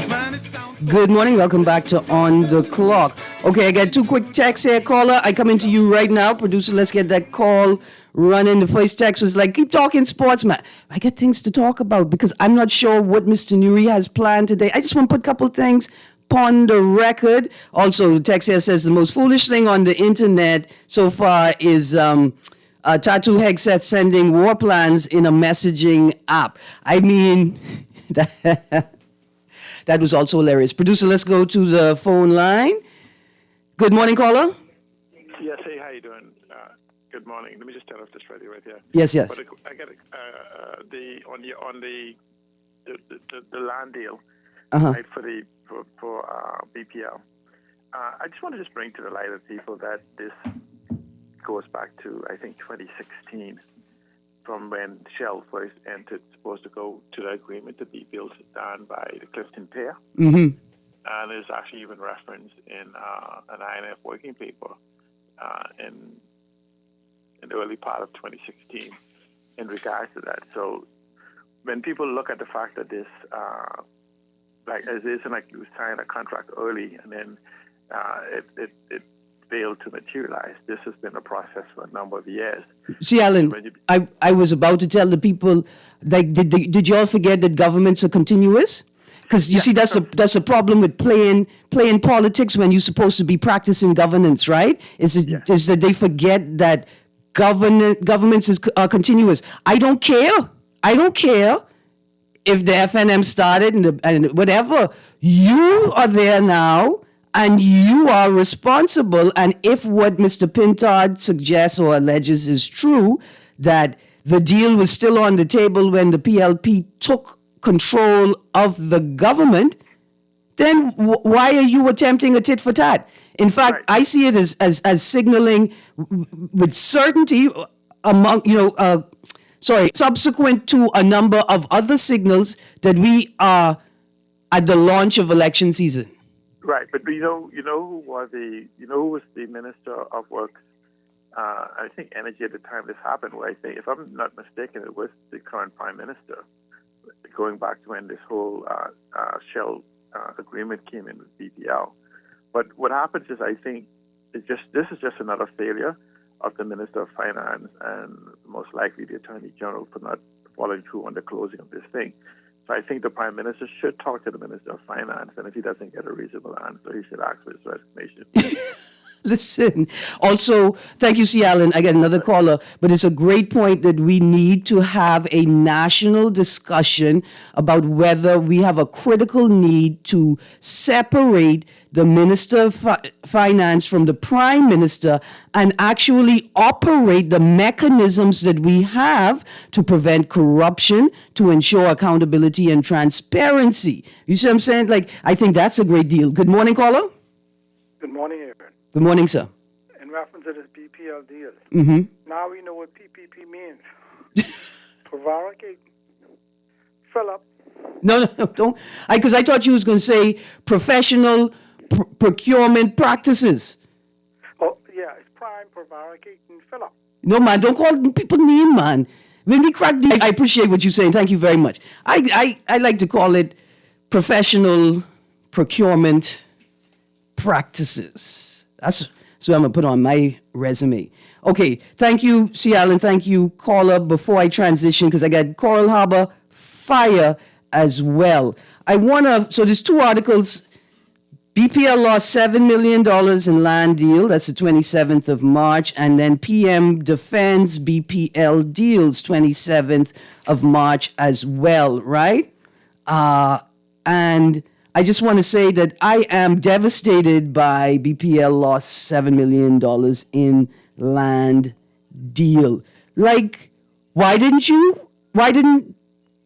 Man, it sounds so Good morning. Welcome back to On the Clock. Okay, I got two quick texts here. Caller, I come into you right now. Producer, let's get that call running. The first text was like, keep talking sports, man. I got things to talk about because I'm not sure what Mr. Nuri has planned today. I just want to put a couple things on the record. Also, the text here says the most foolish thing on the internet so far is Tattoo Hegseth sending war plans in a messaging app. I mean, that was also hilarious. Producer, let's go to the phone line. Good morning, caller. Yes, hey, how you doing? Good morning. Let me just turn off this radio right here. Yes. But I got the land deal, right, for BPL. I just want to just bring to the light of people that this goes back to, I think, 2016, from when Shell first supposed to go to the agreement to be built down by the Clifton Pier. Mm-hmm. And there's actually even reference in an INF working paper in the early part of 2016 in regards to that. So when people look at the fact that this, it isn't like you sign a contract early and then it failed to materialize. This has been a process for a number of years. See, Alan, I was about to tell the people, like, did you all forget that governments are continuous? Because you see, that's a problem with playing politics when you're supposed to be practicing governance, right? Is that they forget that governments are continuous. I don't care if the FNM started and whatever. You are there now, and you are responsible. And if what Mr. Pintard suggests or alleges is true, that the deal was still on the table when the PLP took control of the government, then why are you attempting a tit for tat? In fact, right. I see it as signaling with certainty subsequent to a number of other signals that we are at the launch of election season. Right, but you know who was the Minister of Works? I think Energy at the time this happened. Where I think, if I'm not mistaken, it was the current Prime Minister. Going back to when this whole Shell agreement came in with BPL. But what happens is, I think, this is just another failure of the Minister of Finance and most likely the Attorney General for not following through on the closing of this thing. So I think the Prime Minister should talk to the Minister of Finance, and if he doesn't get a reasonable answer, he should ask for his resignation. Listen, also, thank you, C. Allen. I got another caller, but it's a great point that we need to have a national discussion about whether we have a critical need to separate the Minister of Finance from the Prime Minister and actually operate the mechanisms that we have to prevent corruption, to ensure accountability and transparency. You see what I'm saying? Like, I think that's a great deal. Good morning, caller. Good morning, Erin. Good morning, sir. In reference to this BPL deal, now we know what PPP means. Prevaricate. Fill up. No, don't. Because I thought you was going to say professional procurement practices. Oh, yeah, it's prime, prevaricate, and fill up. No, man, don't call people name, man. When we crack the... I appreciate what you're saying. Thank you very much. I like to call it professional procurement practices. That's what I'm going to put on my resume. Okay, thank you, C. Allen. Thank you, caller. Before I transition, because I got Coral Harbor Fire as well. So there's two articles. BPL lost $7 million in land deal. That's the 27th of March. And then PM defends BPL deals 27th of March as well, right? And I just want to say that I am devastated by BPL lost $7 million in land deal. Like, why didn't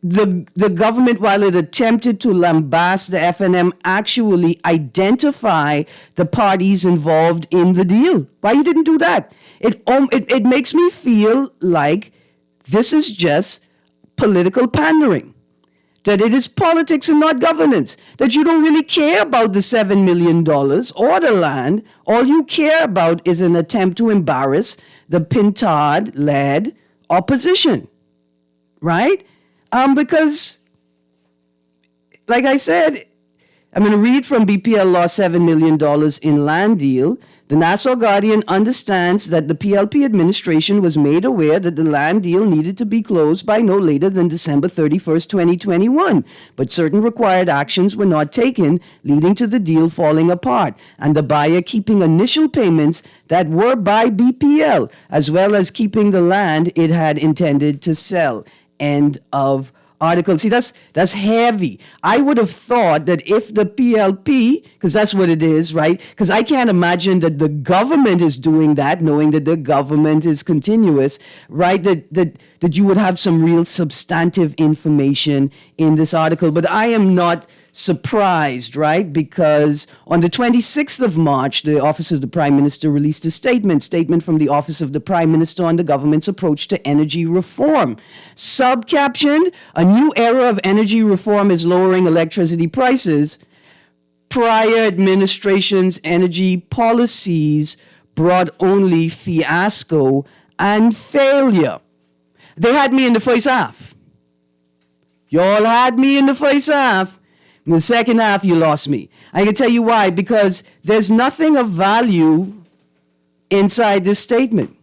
the government, while it attempted to lambast the FNM, actually identify the parties involved in the deal? Why you didn't do that? It makes me feel like this is just political pandering. That it is politics and not governance, that you don't really care about the $7 million or the land. All you care about is an attempt to embarrass the Pintard-led opposition, right? Because, like I said, I'm going to read from BPL lost $7 million in land deal. The Nassau Guardian understands that the PLP administration was made aware that the land deal needed to be closed by no later than December 31st, 2021, but certain required actions were not taken, leading to the deal falling apart, and the buyer keeping initial payments that were by BPL, as well as keeping the land it had intended to sell. End of article. See, that's heavy. I would have thought that if the PLP, because that's what it is, right? Because I can't imagine that the government is doing that, knowing that the government is continuous, right? That you would have some real substantive information in this article. But I am not surprised, right? Because on the 26th of March, the Office of the Prime Minister released a statement from the Office of the Prime Minister on the government's approach to energy reform. Subcaptioned, a new era of energy reform is lowering electricity prices. Prior administration's energy policies brought only fiasco and failure. They had me in the first half. Y'all had me in the first half. In the second half, you lost me. I can tell you why. Because there's nothing of value inside this statement.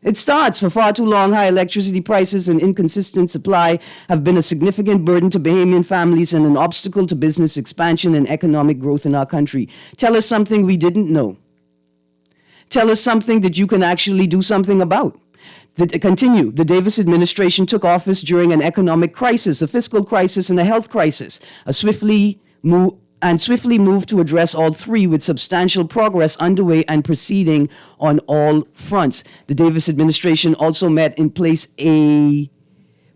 It starts, for far too long, high electricity prices and inconsistent supply have been a significant burden to Bahamian families and an obstacle to business expansion and economic growth in our country. Tell us something we didn't know. Tell us something that you can actually do something about. Continue. The Davis administration took office during an economic crisis, a fiscal crisis, and a health crisis. Swiftly moved to address all three with substantial progress underway and proceeding on all fronts. The Davis administration also met in place a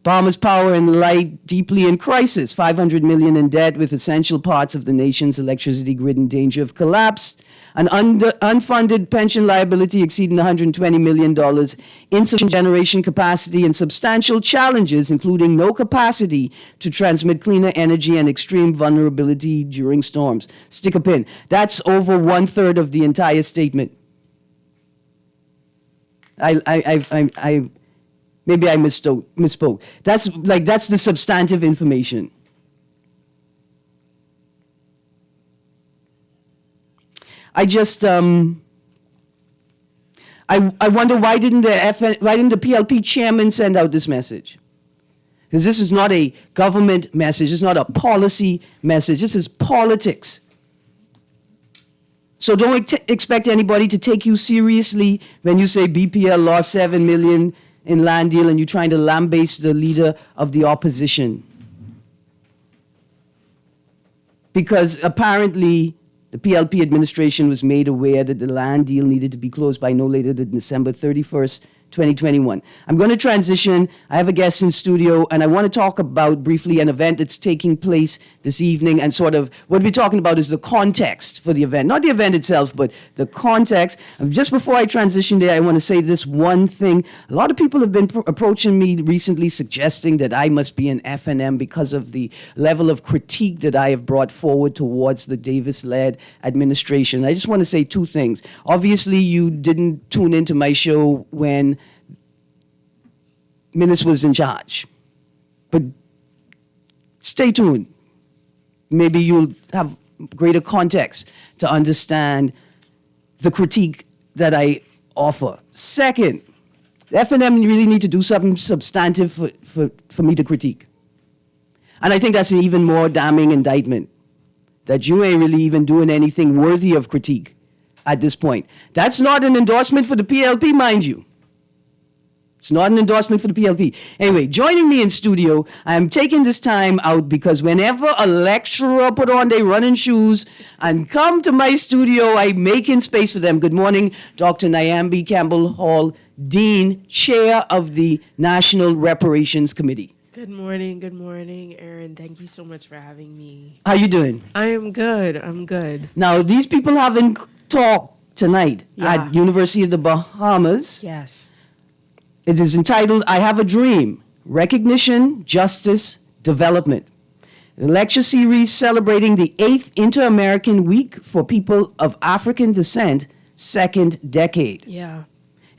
Bahamas Power and Light deeply in crisis, $500 million in debt with essential parts of the nation's electricity grid in danger of collapse, an unfunded pension liability exceeding $120 million, insufficient generation capacity, and substantial challenges, including no capacity to transmit cleaner energy and extreme vulnerability during storms. Stick a pin. That's over 1/3 of the entire statement. Maybe I misspoke. That's the substantive information. I just I wonder why didn't the PLP chairman send out this message? Because this is not a government message. It's not a policy message. This is politics. So don't expect anybody to take you seriously when you say BPL lost $7 million in land deal and you're trying to lambaste the leader of the opposition. Because apparently the PLP administration was made aware that the land deal needed to be closed by no later than December 31st, 2021. I'm going to transition. I have a guest in studio, and I want to talk about briefly an event that's taking place this evening, and sort of what we're talking about is the context for the event. Not the event itself, but the context. Just before I transition there, I want to say this one thing. A lot of people have been approaching me recently suggesting that I must be an FNM because of the level of critique that I have brought forward towards the Davis-led administration. I just want to say two things. Obviously, you didn't tune into my show when Minnis was in charge. But stay tuned. Maybe you'll have greater context to understand the critique that I offer. Second, the FNM really need to do something substantive for me to critique. And I think that's an even more damning indictment, that you ain't really even doing anything worthy of critique at this point. That's not an endorsement for the PLP, mind you. It's not an endorsement for the PLP. Anyway, joining me in studio, I'm taking this time out because whenever a lecturer put on their running shoes and come to my studio, I'm making space for them. Good morning, Dr. Nyambi Campbell-Hall, Dean, Chair of the National Reparations Committee. Good morning, Erin. Thank you so much for having me. How you doing? I am good. Now, these people haven't talked tonight at University of the Bahamas. Yes. It is entitled, I Have a Dream, Recognition, Justice, Development. The lecture series celebrating the 8th Inter-American Week for People of African Descent, second decade. Yeah.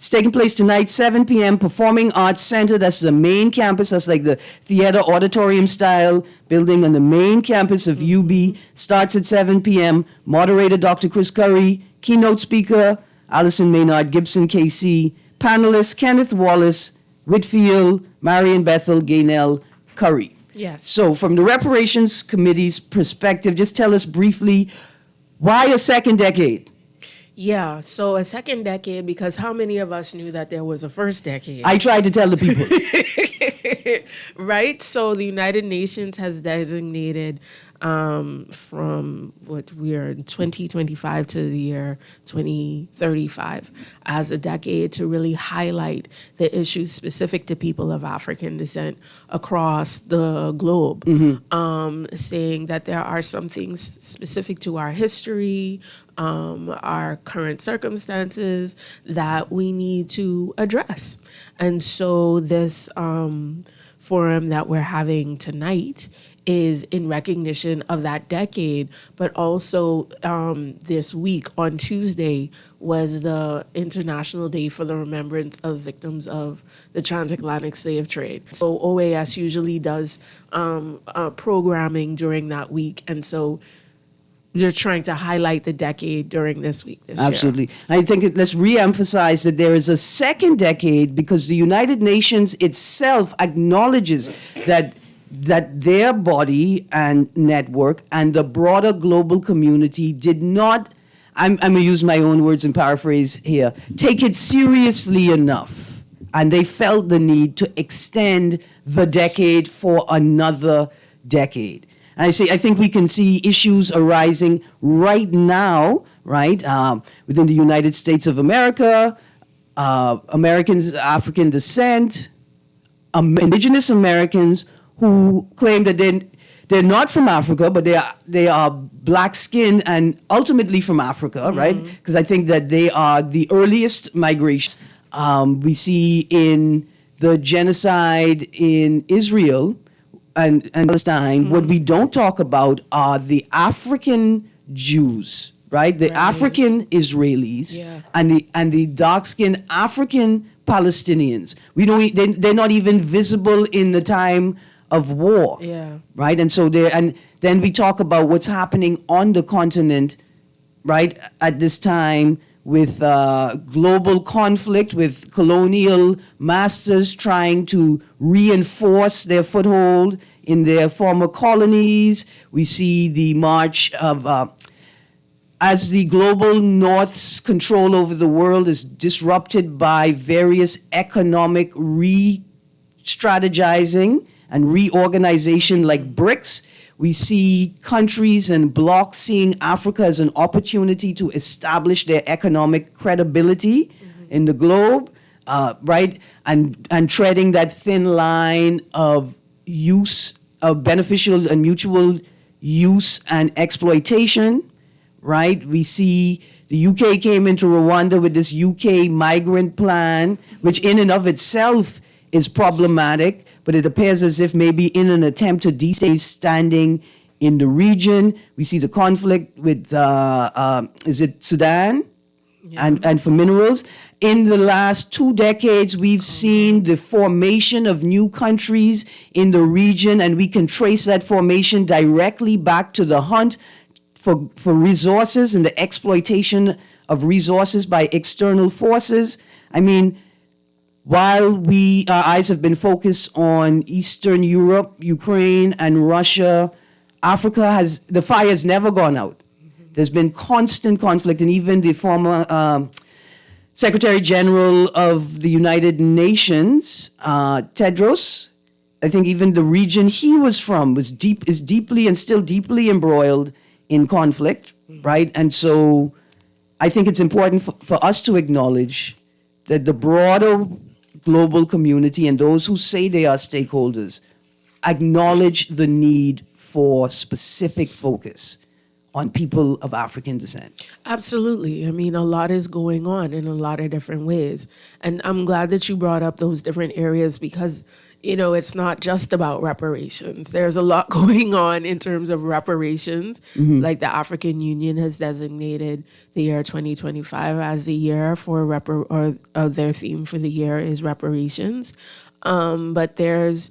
It's taking place tonight, 7 p.m., Performing Arts Center. That's the main campus. That's like the theater auditorium style building on the main campus of UB. Starts at 7 p.m. Moderator Dr. Chris Curry. Keynote speaker Allison Maynard Gibson, KC. Panelists Kenneth Wallace, Whitfield, Marion Bethel, Gaynell, Curry. Yes. So from the Reparations Committee's perspective, just tell us briefly, why a second decade? Yeah, so a second decade, because how many of us knew that there was a first decade? I tried to tell the people. Right? So the United Nations has designated from what we are in 2025 to the year 2035 as a decade to really highlight the issues specific to people of African descent across the globe, saying that there are some things specific to our history, our current circumstances that we need to address. And so this forum that we're having tonight is in recognition of that decade, but also this week on Tuesday was the International Day for the Remembrance of Victims of the Transatlantic Slave Trade. So OAS usually does programming during that week, and so they're trying to highlight the decade during this week this Absolutely. year. I think let's re-emphasize that there is a second decade because the United Nations itself acknowledges that their body and network and the broader global community did not, I'm going to use my own words and paraphrase here, take it seriously enough. And they felt the need to extend the decade for another decade. And I think we can see issues arising right now, right, within the United States of America, Americans, African descent, indigenous Americans who claim that they're not from Africa, but they are black-skinned and ultimately from Africa, right? Because I think that they are the earliest migrations. We see in the genocide in Israel and Palestine, what we don't talk about are the African Jews, right? The African Israelis and the dark-skinned African Palestinians. They're not even visible in the time of war, right? And so then we talk about what's happening on the continent, right, at this time with global conflict, with colonial masters trying to reinforce their foothold in their former colonies. We see the march of, as the global North's control over the world is disrupted by various economic re-strategizing and reorganization like BRICS. We see countries and blocs seeing Africa as an opportunity to establish their economic credibility in the globe, right? And treading that thin line of use, of beneficial and mutual use and exploitation, right? We see the UK came into Rwanda with this UK migrant plan, which in and of itself is problematic, but it appears as if maybe in an attempt to destabilize standing in the region. We see the conflict with, is it Sudan? And for minerals. In the last 2 decades, we've seen the formation of new countries in the region, and we can trace that formation directly back to the hunt for resources and the exploitation of resources by external forces. I mean, while our eyes have been focused on Eastern Europe, Ukraine, and Russia, the fire has never gone out. There's been constant conflict, and even the former Secretary General of the United Nations, Tedros, I think even the region he was from is deeply and still deeply embroiled in conflict, right? And so I think it's important for us to acknowledge that the broader global community and those who say they are stakeholders acknowledge the need for specific focus on people of African descent? Absolutely. I mean, a lot is going on in a lot of different ways. And I'm glad that you brought up those different areas because, it's not just about reparations. There's a lot going on in terms of reparations. Like the African Union has designated the year 2025 as the year for their theme for the year is reparations. But there's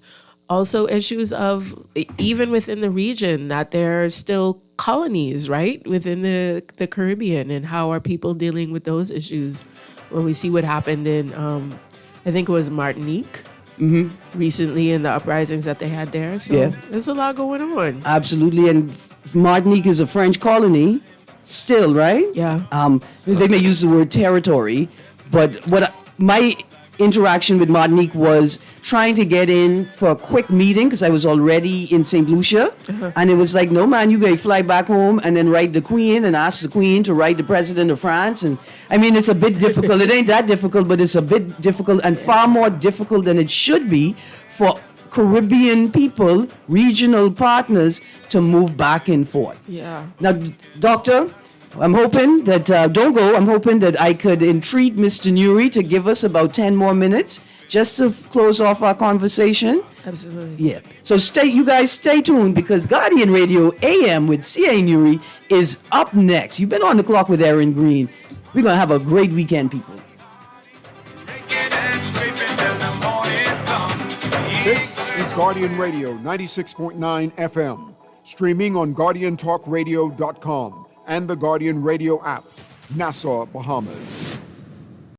also issues of, even within the region, that there are still colonies, right, within the Caribbean, and how are people dealing with those issues? When we see what happened in, I think it was Martinique, recently, in the uprisings that they had there. So there's a lot going on. Absolutely, and Martinique is a French colony, still, right? Yeah. They may use the word territory, but my interaction with Martinique was trying to get in for a quick meeting because I was already in St. Lucia, and it was like, no man, you gotta fly back home and then write the Queen and ask the Queen to write the President of France. And I mean, it's a bit difficult. It ain't that difficult, but it's a bit difficult, and far more difficult than it should be for Caribbean people, regional partners, to move back and forth. Yeah. Now, Doctor, I'm hoping that, don't go, I'm hoping that I could entreat Mr. Nuri to give us about 10 more minutes just to close off our conversation. Absolutely. Yeah. So you guys stay tuned, because Guardian Radio AM with C.A. Nuri is up next. You've been on the clock with Erin Greene. We're going to have a great weekend, people. This is Guardian Radio 96.9 FM, streaming on GuardianTalkRadio.com and the Guardian Radio app, Nassau, Bahamas.